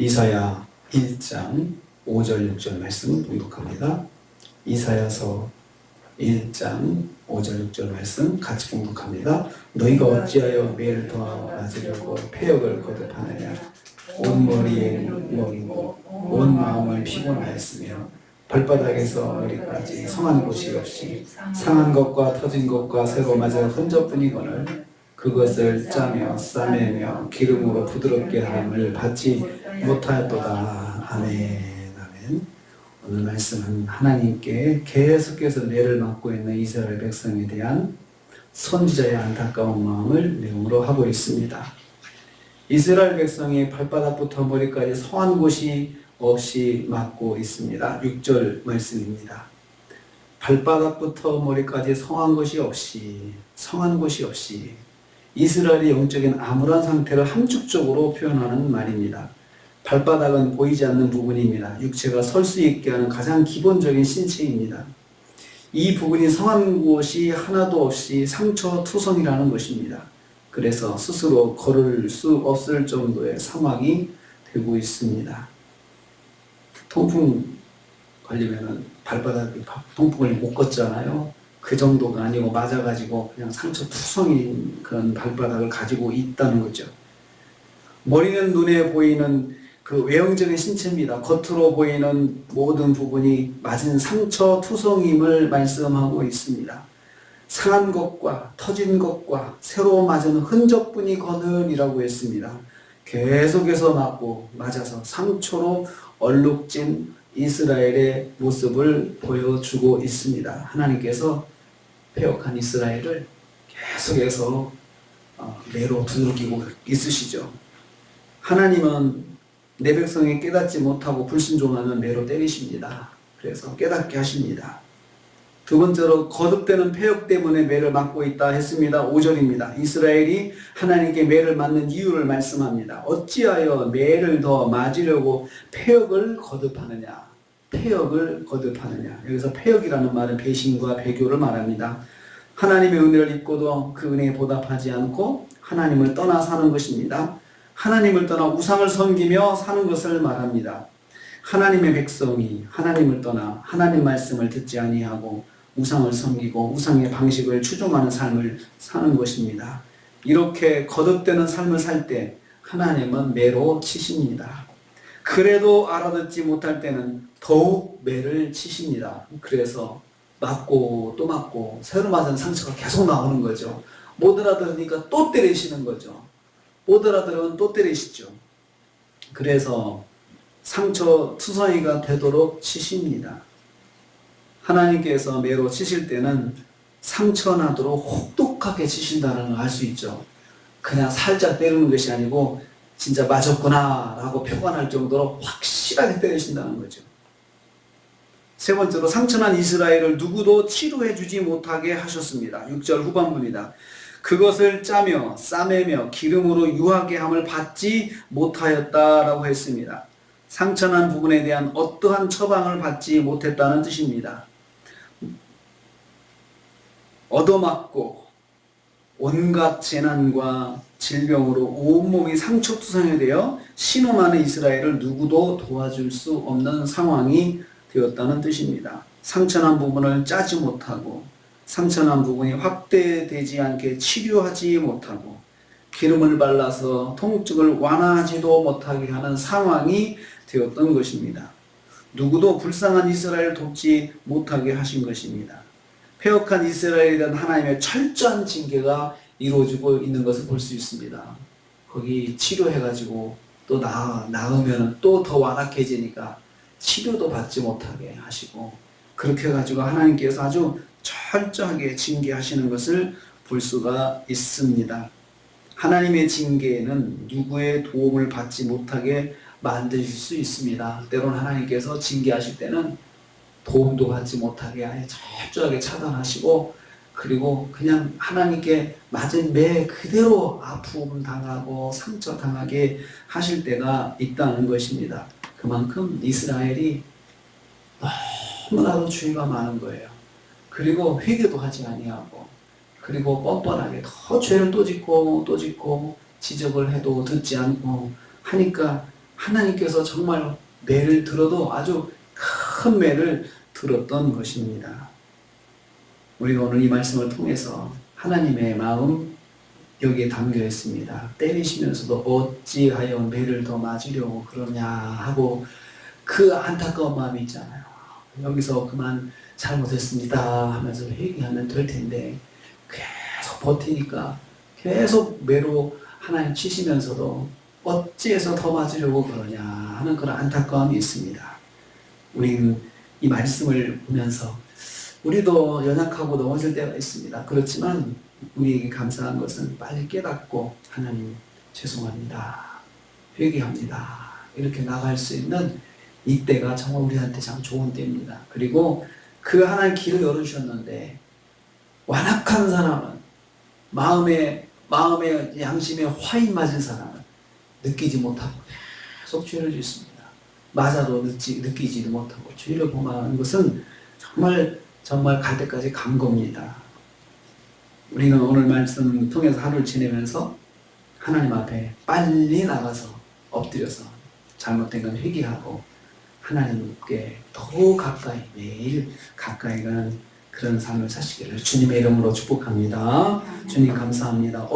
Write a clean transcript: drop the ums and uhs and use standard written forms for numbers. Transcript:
이사야 1장 5절 6절 말씀 봉독합니다. 이사야서 1장 5절 6절 말씀 같이 봉독합니다. 너희가 어찌하여 매를 더하려고 폐역을 거듭하느냐. 온 머리에 먹이고 온 마음을 피곤하였으며 발바닥에서 머리까지 성한 곳이 없이 상한 것과 터진 것과 새로 맞은 흔적뿐이거늘 그것을 짜며 싸매며 기름으로 부드럽게 함을 받지 못하였도다. 아멘. 아멘. 오늘 말씀은 하나님께 계속해서 매를 맞고 있는 이스라엘 백성에 대한 선지자의 안타까운 마음을 내용으로 하고 있습니다. 이스라엘 백성이 발바닥부터 머리까지 성한 곳이 없이 맞고 있습니다. 6절 말씀입니다. 발바닥부터 머리까지 성한 곳이 없이 이스라엘의 영적인 암울한 상태를 함축적으로 표현하는 말입니다. 발바닥은 보이지 않는 부분입니다. 육체가 설 수 있게 하는 가장 기본적인 신체입니다. 이 부분이 성한 곳이 하나도 없이 상처투성이라는 것입니다. 그래서 스스로 걸을 수 없을 정도의 사막이 되고 있습니다. 통풍 걸리면은 발바닥에 통풍을 못 걷잖아요. 그 정도가 아니고 맞아가지고 그냥 상처투성인 그런 발바닥을 가지고 있다는 거죠. 머리는 눈에 보이는 그 외형적인 신체입니다. 겉으로 보이는 모든 부분이 맞은 상처투성임을 말씀하고 있습니다. 상한 것과 터진 것과 새로 맞은 흔적뿐이거든이라고 했습니다. 계속해서 맞고 맞아서 상처로 얼룩진 이스라엘의 모습을 보여주고 있습니다. 하나님께서 패역한 이스라엘을 계속해서 매로 두들기고 있으시죠. 하나님은 내 백성이 깨닫지 못하고 불순종하면 매로 때리십니다. 그래서 깨닫게 하십니다. 두 번째로 거듭되는 패역 때문에 매를 맞고 있다 했습니다. 5절입니다. 이스라엘이 하나님께 매를 맞는 이유를 말씀합니다. 어찌하여 매를 더 맞으려고 패역을 거듭하느냐. 여기서 패역이라는 말은 배신과 배교를 말합니다. 하나님의 은혜를 입고도 그 은혜에 보답하지 않고 하나님을 떠나 사는 것입니다. 하나님을 떠나 우상을 섬기며 사는 것을 말합니다. 하나님의 백성이 하나님을 떠나 하나님 말씀을 듣지 아니하고 우상을 섬기고 우상의 방식을 추종하는 삶을 사는 것입니다. 이렇게 거듭되는 삶을 살 때 하나님은 매로 치십니다. 그래도 알아듣지 못할 때는 더욱 매를 치십니다. 그래서 맞고 또 맞고 새로 맞은 상처가 계속 나오는 거죠. 못 알아들으니까 또 때리시는 거죠. 못 알아들으면 또 때리시죠. 그래서 상처 투성이가 되도록 치십니다. 하나님께서 매로 치실 때는 상처 나도록 혹독하게 치신다는 걸 알 수 있죠. 그냥 살짝 때리는 것이 아니고 진짜 맞았구나 라고 표현할 정도로 확실하게 때리신다는 거죠. 세 번째로 상처난 이스라엘을 누구도 치료해 주지 못하게 하셨습니다. 6절 후반부입니다. 그것을 짜며 싸매며 기름으로 유하게 함을 받지 못하였다라고 했습니다. 상처난 부분에 대한 어떠한 처방을 받지 못했다는 뜻입니다. 얻어맞고 온갖 재난과 질병으로 온몸이 상처투성이 되어 신음하는 이스라엘을 누구도 도와줄 수 없는 상황이 되었다는 뜻입니다. 상처난 부분을 짜지 못하고 상처난 부분이 확대되지 않게 치료하지 못하고 기름을 발라서 통증을 완화하지도 못하게 하는 상황이 되었던 것입니다. 누구도 불쌍한 이스라엘을 돕지 못하게 하신 것입니다. 패역한 이스라엘에 대한 하나님의 철저한 징계가 이루어지고 있는 것을 볼 수 있습니다. 거기 치료해가지고 또 나으면 또 더 완악해지니까 치료도 받지 못하게 하시고 그렇게 해가지고 하나님께서 아주 철저하게 징계하시는 것을 볼 수가 있습니다. 하나님의 징계는 누구의 도움을 받지 못하게 만드실 수 있습니다. 때로는 하나님께서 징계하실 때는 도움도 받지 못하게 아예 철저하게 차단하시고 그리고 그냥 하나님께 맞은 매 그대로 아픔 당하고 상처 당하게 하실 때가 있다는 것입니다. 그만큼 이스라엘이 너무나도 죄가 많은 거예요. 그리고 회개도 하지 아니하고 그리고 뻔뻔하게 더 죄를 또 짓고 지적을 해도 듣지 않고 하니까 하나님께서 정말 매를 들어도 아주 큰 매를 들었던 것입니다. 우리가 오늘 이 말씀을 통해서 하나님의 마음 여기에 담겨 있습니다. 때리시면서도 어찌하여 매를 더 맞으려고 그러냐 하고 그 안타까운 마음이 있잖아요. 여기서 그만 잘못했습니다 하면서 회개하면 될 텐데 계속 버티니까 계속 매로 하나님 치시면서도 어찌해서 더 맞으려고 그러냐 하는 그런 안타까움이 있습니다. 우리는 이 말씀을 보면서 우리도 연약하고 넘어질 때가 있습니다. 그렇지만 우리에게 감사한 것은 빨리 깨닫고 하나님 죄송합니다. 회개합니다. 이렇게 나갈 수 있는 이때가 정말 우리한테 참 좋은 때입니다. 그리고 그 하나님 길을 열어주셨는데 완악한 사람은 마음에 양심에 화인 맞은 사람은 느끼지 못하고 계속 죄를 짓습니다. 맞아도 느끼지도 못하고 죄를 범하는 것은 정말 갈 때까지 간 겁니다. 우리는 오늘 말씀 통해서 하루를 지내면서 하나님 앞에 빨리 나가서 엎드려서 잘못된 건 회개하고 하나님께 더 가까이 매일 가까이 가는 그런 삶을 사시기를 주님의 이름으로 축복합니다. 주님 감사합니다.